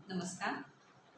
नमस्कार.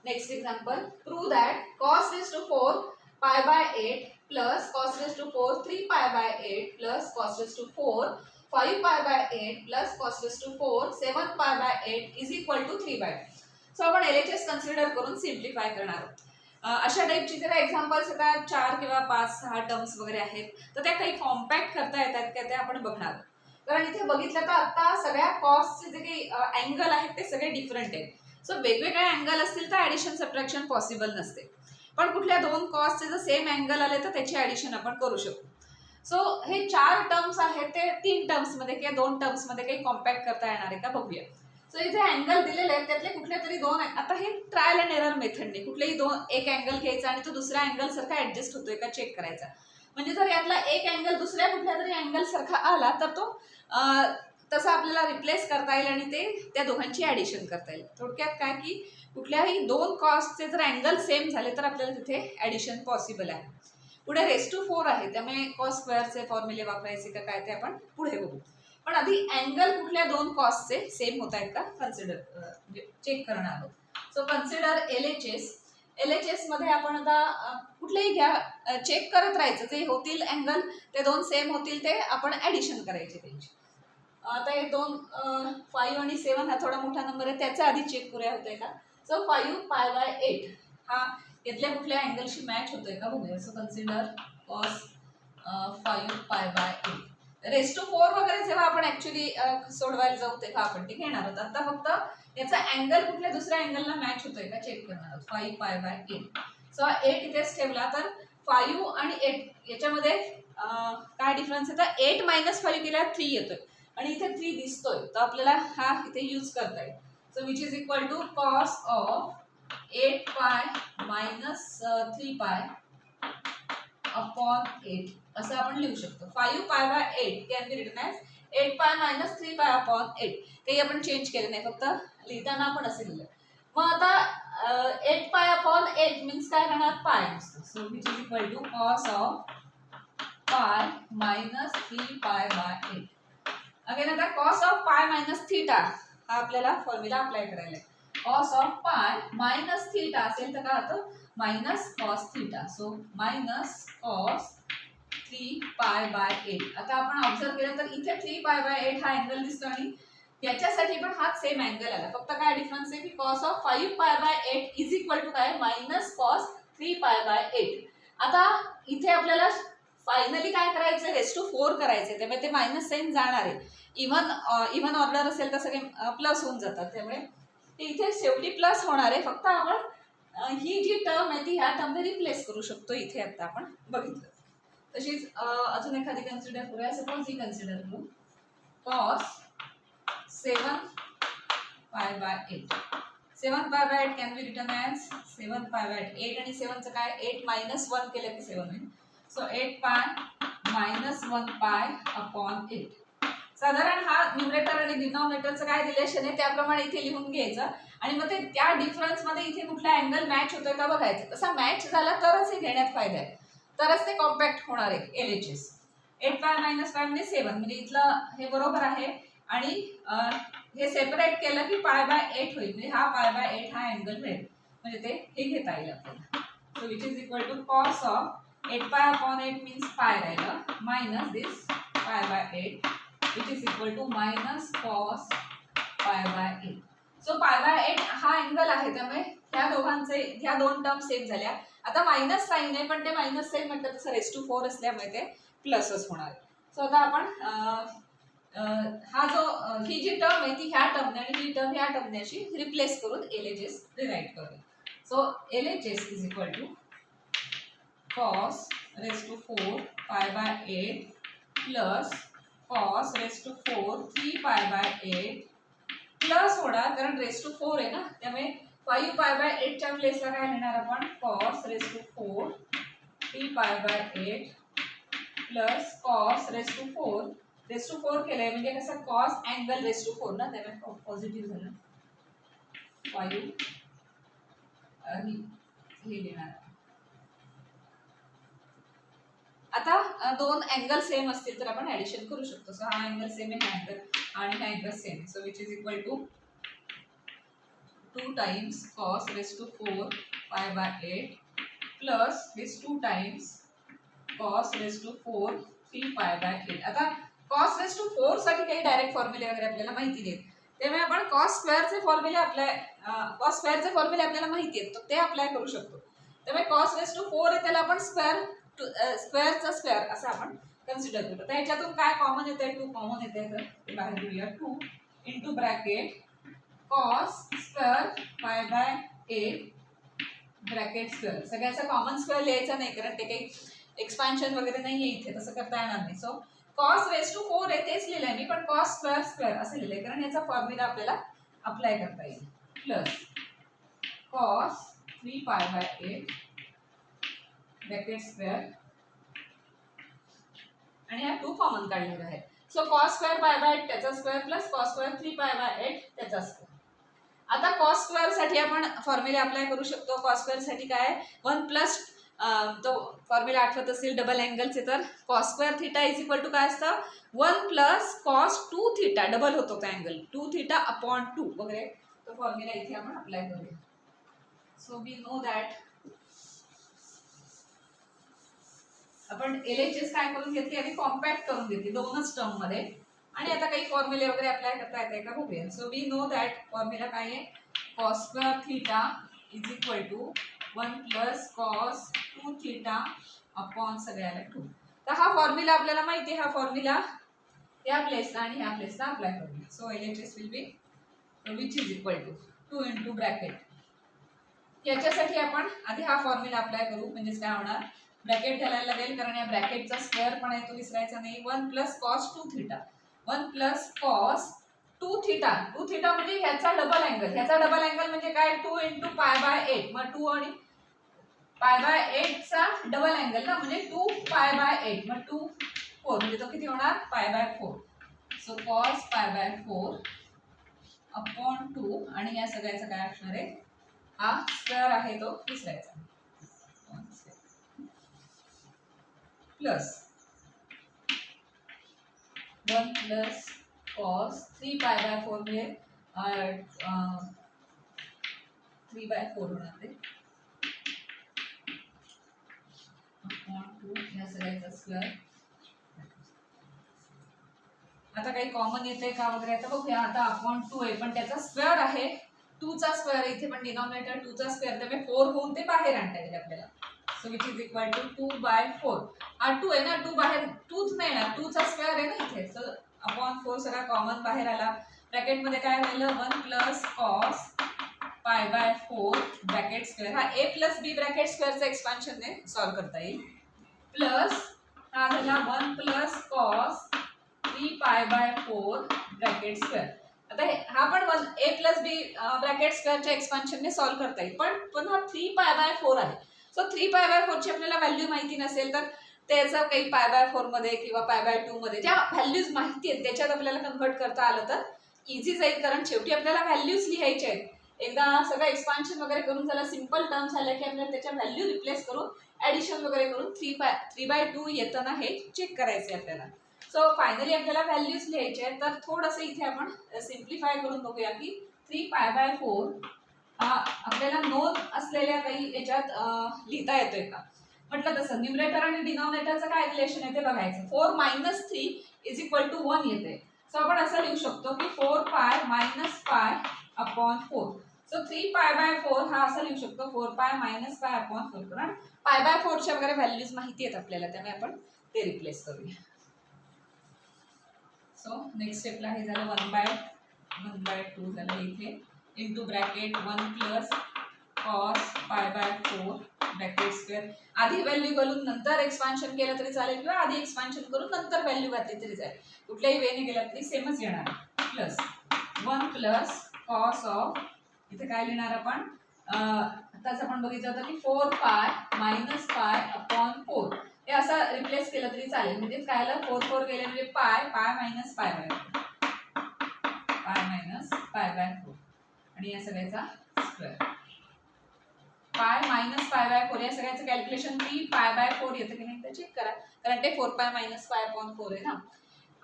Next example, prove that cos raised to 4 pi by 8 plus cos raised to 4 3 pi by 8 plus cos raised to 4 5 pi by 8 plus cos raised to 4 7 pi by 8 is equal to 3 by 2. So आपण LHS consider करून simplify करणार आहोत. अशा टाईपची जर examples येतात 4 किंवा 5-6 terms वगैरे आहेत तर त्या काही कॉम्पॅक्ट करता येतात का ते आपण बघणार आहोत. कारण इथे बघितलं तर आता सगळ्या कॉस्टचे जे काही अँगल आहेत ते सगळे डिफरंट आहेत. सो वेगवेगळे अँगल असतील तर ॲडिशन सबट्रॅक्शन पॉसिबल नसते. पण कुठल्या दोन कॉस्टचे जर सेम अँगल आले तर त्याची ॲडिशन आपण करू शकतो. सो हे 4 टर्म्स आहेत ते 3 टर्म्समध्ये किंवा 2 टर्म्समध्ये काही कॉम्पॅक्ट करता येणार आहे का बघूया. सो इथे अँगल दिलेले आहेत त्यातले कुठले तरी दोन. आता हे ट्रायल अँड एरर मेथडने कुठलेही एक अँगल घ्यायचा आणि तो दुसऱ्या अँगल सारखा ऍडजस्ट होतोय का चेक करायचा. म्हणजे जर यातला एक अँगल दुसऱ्या कुठल्या तरी अँगल सारखा आला तर तो तसं आपल्याला रिप्लेस करता येईल आणि ते त्या दोघांची ॲडिशन करता येईल. थोडक्यात काय की कुठल्याही दोन कॉस्टचे जर अँगल सेम झाले तर आपल्याला तिथे ॲडिशन पॉसिबल आहे. पुढे रेस टू 4 आहे त्यामुळे कॉस स्क्वेअरचे फॉर्म्युले वापरायचे का काय ते आपण पुढे बघू. पण आधी अँगल कुठल्या दोन कॉस्टचे सेम होत आहेत का कन्सिडर चेक करणार आहोत. सो कन्सिडर LHS मध्ये आपण आता कुठलेही घ्या चेक करत राहायचं. जे होतील अँगल ते दोन सेम होतील ते आपण ॲडिशन करायचे त्यांची. आता हे 5 आणि 7 हा थोडा मोठा नंबर आहे त्याचा आधी चेक करूया होतंय का. सो 5 पाय बाय 8 हा यातल्या कुठल्या अँगलशी मॅच होतोय का बघूया. So consider cos 5 pi by 8 race to 4 वगैरे जेव्हा आपण ॲक्च्युली सोडवायला जाऊ तेव्हा आपण ते घेणार आहोत. आता फक्त याचा अँगल कुठल्या दुसऱ्या अँगलला मॅच होतोय का चेक करणार आहोत. 5 पाय बाय 8 सो 8 इथेच ठेवला तर 5 आणि 8 याच्यामध्ये काय डिफरन्स येतं. 8 - 5 केला 3 येतोय आणि इथे 3 दिसतोय तर आपल्याला हा इथे यूज करता येईल. So which is equal to cos of 8 pi minus 3 pi upon 8 असं आपण लिहू शकतो. 5 pi by 8 can be written as 8 pi minus 3 pi upon 8. काही आपण चेंज केलं नाही फक्त लिहिताना आपण असे लिहिलं. मग आता 8 पाय अपॉन 8 मीन्स काय राहणार पाय असतो. So which is equal to cos of pi minus 3 pi by 8. Again आता cos of pi minus theta हा आपल्याला फॉर्म्युला अप्लाय करायला आहे. Cos of pi minus theta असेल तर काय होतं minus cos theta. So minus cos 3 pi by 8. आता आपण ऑब्झर्व केलं तर इथे 3 पाय बाय 8 हा अँगल दिसतो आणि याच्यासाठी पण हाच सेम अँगल आला. फक्त काय डिफरन्स आहे की cos of 5 pi by 8 is equal to काय मायनस कॉस 3 पाय बाय 8. आता इथे आपल्याला फायनली काय करायचं रेस टू 4 करायचं त्यामुळे ते मायनस साईन जाणार आहे. इव्हन ऑर्डर असेल तर सगळे प्लस होऊन जातात त्यामुळे ते इथे शेवटी प्लस होणार आहे. फक्त आपण ही जी टर्म आहे ती ह्या टर्मने रिप्लेस करू शकतो इथे आता आपण बघितलं. तशीच अजून एखादी कन्सिडर करूया. सपोज ही कन्सिडर करू कॉस 7 पाय बाय 8. 7 पाय by 8 can be written as 7 पाय बाय 8 आणि 7चं काय 8 - 1 केलं की 7 होईल. So 8 pi minus 1 pi upon 8. साधारण हा न्यूमरेटर आणि डिनॉमिनेटरचं काय रिलेशन आहे त्याप्रमाणे इथे लिहून घ्यायचं आणि मग ते त्या डिफरन्समध्ये इथे कुठला अँगल मॅच होतोय का बघायचं. तसा मॅच झाला तरच हे घेण्यात फायदा आहे. तरच ते कॉम्पॅक्ट होणार आहे LHS. 8 पाय मायनस 5 म्हणजे 7 म्हणजे इथलं हे बरोबर आहे आणि हे सेपरेट केलं की पाय बाय 8 होईल. म्हणजे हा पाय बाय 8 हा अँगल मिळेल म्हणजे ते हे घेता येईल आपल्याला. So which is equal to cos of 8 pi upon 8 means पाय राहिलं minus this pi by 8 which is equal to minus cos pi by 8. So पाय बाय 8 हा अँगल आहे त्यामुळे ह्या दोन टर्म सेम झाल्या. आता मायनस साईन आहे पण ते मायनस साईन म्हटलं तसं रेस टू 4 असल्यामुळे ते प्लसच होणार. सो आता आपण हा जो ही जी टर्म आहे ती ह्या टर्मने आणि ही टर्म ह्या टर्मने अशी रिप्लेस करून LHS रिराईट करूया. So LHS is equal to cos raise to 4 pi by 8 plus cos raise to 4 3 pi by 8 plus होणार कारण रेस टू 4 आहे ना त्यामुळे 5 पाय बाय 8 च्या प्लेसला काय लिहिणार आपण cos raise to 4 3 pi by 8 plus cos raise to 4 केलंय म्हणजे कसं cos अँगल रेस टू 4 ना त्यामुळे पॉझिटिव्ह झालं 5 हे लिहिणार. आता दोन अँगल सेम असतील तर आपण ॲडिशन करू शकतो. सो हा अँगल सेम आहे हा अँगल आणि हा angle same. So which is equal to 2 times cos raised to 4 pi by 8 plus this 2 times cos raised to 4 3 pi by 8. आता cos raised to 4 साठी काही डायरेक्ट फॉर्म्युले वगैरे आपल्याला माहिती नाहीत, त्यामुळे आपण cos स्क्वेअरचे फॉर्म्युले आपल्याला माहिती आहेत, तर ते अप्लाय करू शकतो. त्यामुळे cos raised to 4 आहे त्याला आपण स्क्वेअरचा स्क्वेअर असं आपण कन्सिडर करतो. तर ह्याच्यातून काय कॉमन येते? 2 कॉमन येते, तर ते बाहेर घेऊया. 2 इंटू ब्रॅकेट cos स्क्वेअर पाय बाय 8 ब्रॅकेट स्क्वेअर. सगळ्याचा कॉमन स्क्वेअर लिहायचा नाही, कारण ते काही एक्सपान्शन वगैरे नाही आहे इथे, तसं करता येणार नाही. सो cos रेस टू 4 आहे तेच लिहिलंय मी, पण cos स्क्वेअर स्क्वेअर असं लिहिलंय, कारण याचा फॉर्म्युला आपल्याला अप्लाय करता येईल. Plus cos 3 pi by 8 bracket square आणि ह्या 2 कॉमन काढलेल्या आहेत. सो cos स्क्वेअर पाय बाय 8 त्याचा square plus cos square 3 pi by 8 त्याचा स्क्वेअर. आता cos स्क्वेअर साठी आपण फॉर्म्युला अप्लाय करू शकतो. cos स्क्वेअर साठी काय 1 प्लस तो फॉर्म्युला आठवत असेल डबल अँगलचे, तर cos square theta is equal to काय असतं 1 प्लस cos 2 थीटा, डबल होतो तो अँगल 2 थीटा अपॉन 2 वगैरे, तो फॉर्म्युला इथे आपण अप्लाय करूया. सो वी नो दॅट आपण LHS काय करून घेतली आणि कॉम्पॅक्ट करून घेतली दोनच टर्म मध्ये, आणि आता काही फॉर्म्युले वगैरे अप्लाय करता येते का बघूया. So we know that formula काय आहे cos square theta is equal to 1 plus cos 2 theta upon सगळ्याला 2. तर हा फॉर्म्युला आपल्याला माहिती आहे, हा फॉर्म्युला या प्लेसला आणि ह्या प्लेसला अप्लाय करूया. So LHS will be which is equal to 2 into bracket. याच्यासाठी आपण आधी हा फॉर्म्युला अप्लाय करू, म्हणजेच काय होणार ब्रॅकेट घालायला लागेल, कारण या ब्रॅकेटचा स्क्वेअर पण आहे तो विसरायचा नाही. 1 plus cos 2 theta 1 plus cos 2 theta 2 theta म्हणजे ह्याचा डबल अँगल, ह्याचा डबल अँगल म्हणजे काय 2 इंटू पाय बाय 8. मग 2 आणि पाय बाय 8 चा डबल अँगल ना, म्हणजे 2 पाय बाय 8 मग 2 4 म्हणजे तो किती होणार पाय by 4. So cos pi by 4 upon 2 आणि या सगळ्याचा काय असणार आहे हा स्क्वेअर आहे तो विसरायचा plus 1 plus cos 3 pi by 4 म्हणजे 3 बाय 4 होणार ते अपॉन 2 या सगळ्याचा स्क्वेअर. आता काही कॉमन येते का वगैरे आता बघूया. आता अपॉन 2 आहे पण त्याचा स्क्वेअर आहे 2 चा स्क्वेअर, इथे पण डिनॉमिनेटर 2 चा स्क्वेअर, त्यामुळे 4 होऊन ते बाहेर आणता येईल आपल्याला. So which is equal to 2 by 4. हा 2 आहे ना, 2 बाहेर 2च नाही येणार, 2 चा स्क्वेअर आहे ना इथे. सो अपॉन 4 सगळा कॉमन बाहेर आला. ब्रॅकेट मध्ये काय राहिलं 1 plus cos pi by 4 bracket square. हा a प्लस b ब्रॅकेट स्क्वेअरचा एक्सपान्शन ने सॉल्व करता येईल. प्लस हा झाला 1 plus cos 3 pi by 4 bracket square. आता हा पण a प्लस b ब्रॅकेट स्क्वेअरच्या एक्सपान्शन ने सॉल्व करता येईल, पण पुन्हा 3 पाय बाय 4 आहे. सो 3 पाय बाय 4 ची आपल्याला व्हॅल्यू माहिती नसेल तर त्याचं काही पाय बाय 4 मध्ये किंवा पाय बाय 2 मध्ये ज्या व्हॅल्यूज माहिती आहेत त्याच्यात आपल्याला कन्व्हर्ट करता आलं तर इझी जाईल, कारण शेवटी आपल्याला व्हॅल्यूज लिहायच्या आहेत. एकदा सगळं एक्सपान्शन वगैरे करून झालं, सिंपल टर्म झाल्या की आपल्याला त्याच्या व्हॅल्यू रिप्लेस करून ॲडिशन वगैरे करून 3 बाय 2 येतं ना हे चेक करायचं आहे आपल्याला. सो फायनली आपल्याला व्हॅल्यूज लिहायचे आहेत, तर थोडंसं इथे आपण सिम्प्लिफाय करून बघूया की 3 पाय बाय 4 आपल्याला नोन असलेल्या काही याच्यात लिहिता येतोय का. म्हटलं तसं न्यूमरेटर आणि डिनॉमिनेटरचं काय रिलेशन आहे ते बघायचं. 4 मायनस 3 इज इक्वल टू 1 येते. सो आपण असं लिहू शकतो की 4 pi minus pi upon 4. So 3 pi by 4 हा असा लिहू शकतो 4 पाय मायनस पाय अपॉन 4, कारण पाय बाय 4 च्या वगैरे व्हॅल्यूज माहिती आहेत आपल्याला, त्यामुळे आपण ते रिप्लेस करूया. सो नेक्स्ट स्टेपला हे झालं 1 बाय 2 झालं इथे into bracket 1 plus cos pi by 4 bracket square. आधी व्हॅल्यू घालून नंतर एक्सपान्शन केलं तरी चालेल, किंवा आधी एक्सपान्शन करून नंतर व्हॅल्यू घातली तरी चालेल, कुठल्याही वेने गेलं तरी सेमच येणार. प्लस 1 प्लस cos ऑफ इथे काय लिहिणार आपण आताच आपण बघितलं होतं की 4 पाय मायनस पाय अपॉन 4 हे असं रिप्लेस केलं तरी चालेल. म्हणजे काय आलं 4 गेले म्हणजे पाय मायनस पाय बाय 4 आणि या सगळ्याचा square. Pi minus pi by 4 या सगळ्याचं कॅल्क्युलेशन 3 पाय बाय 4 येतं की नाही ते चेक करा, कारण ते 4 पाय मायनस पाय अपॉन 4 आहे ना.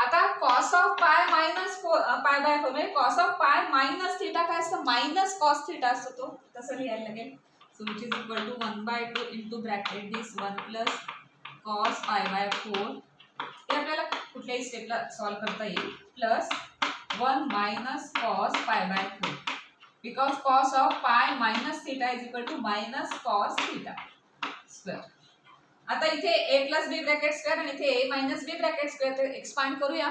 आता cos of pi minus pi by 4 म्हणजे cos of pi minus theta काय असतं मायनस कॉस थिटा असतो तो तसं लिहायला लागेल. So which is equal to 1/2 into bracket this 1 plus cos pi by 4 हे आपल्याला कुठल्याही स्टेपला सॉल्व्ह करता येईल plus 1 minus cos pi by 4 because cos of pi minus theta is equal to minus cos theta square. आता इथे a plus b bracket square आणि इथे a minus b bracket square तर एक्सपांड करूया.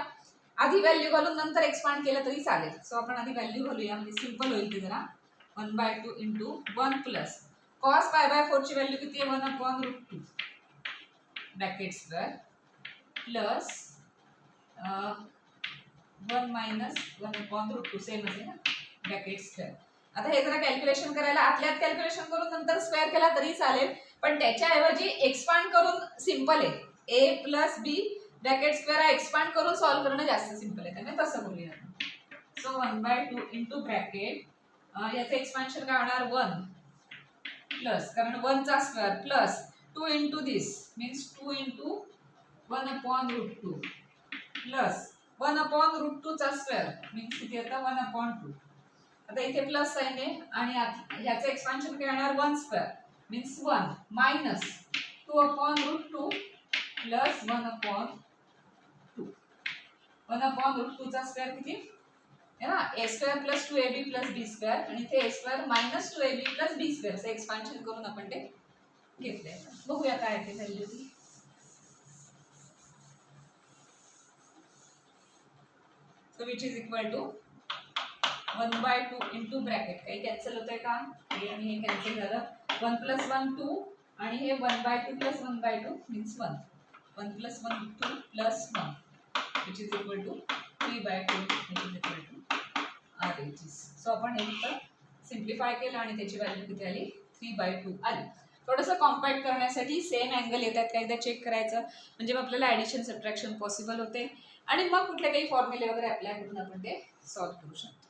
आधी व्हॅल्यू घालून नंतर एक्सपांड केलं तरी चालेल. सो आपण आधी व्हॅल्यू घालूया म्हणजे सिंपल होईल ते जरा 1/2 into 1 plus cos pi by 4 ची व्हॅल्यू किती आहे 1/√2 bracket square plus 1 minus 1/√2 same आहे ना ब्रॅकेट स्क्वेअर. आता हे जरा कॅल्क्युलेशन करायला आतल्यात कॅल्क्युलेशन करून नंतर स्क्वेअर केला तरी चालेल पण त्याच्याऐवजी एक्सपांड करून सिंपल आहे a plus b bracket square expand करून सॉल्व्ह करणं जास्त सिंपल आहे त्यामुळे तसं करूया. सो 1/2 इंटू ब्रॅकेट याचं एक्सपान्शन काय होणार 1 प्लस कारण 1 चा square plus 2 into this means 2 into 1/√2 plus 1/√2 चा स्क्वेअर मीन्स किती येतं 1/2. आता इथे प्लस साइन आहे आणि याचं एक्सपान्शन काय येणार 1 स्क्वेअर मीन्स 1 मायनस 2/√2 प्लस 1/2 1/√2 चा स्क्वेअर किती है ना a square plus 2ab plus b square आणि इथे a square minus 2ab plus b square असं एक्सपान्शन करून आपण ते घेतलंय. बघूया काय आहे ते value. So which is equal to 1/2 into bracket काही कॅन्सल होतंय का हे आणि हे कॅन्सल झालं 1 प्लस 1 2 आणि हे 1/2 plus 1/2 means 1 1 plus 1 2 plus 1 which is equal to 3/2 which is equal to RHS. So आपण हे फक्त सिम्प्लिफाय केलं आणि त्याची व्हॅल्यू किती आली 3/2 आली. थोडंसं कॉम्पॅक्ट करण्यासाठी सेम अँगल येतात का एकदा चेक करायचं म्हणजे मग आपल्याला ॲडिशन सबट्रॅक्शन पॉसिबल होते आणि मग कुठले काही फॉर्म्युले वगैरे अप्लाय करून आपण ते सॉल्व्ह करू शकतो.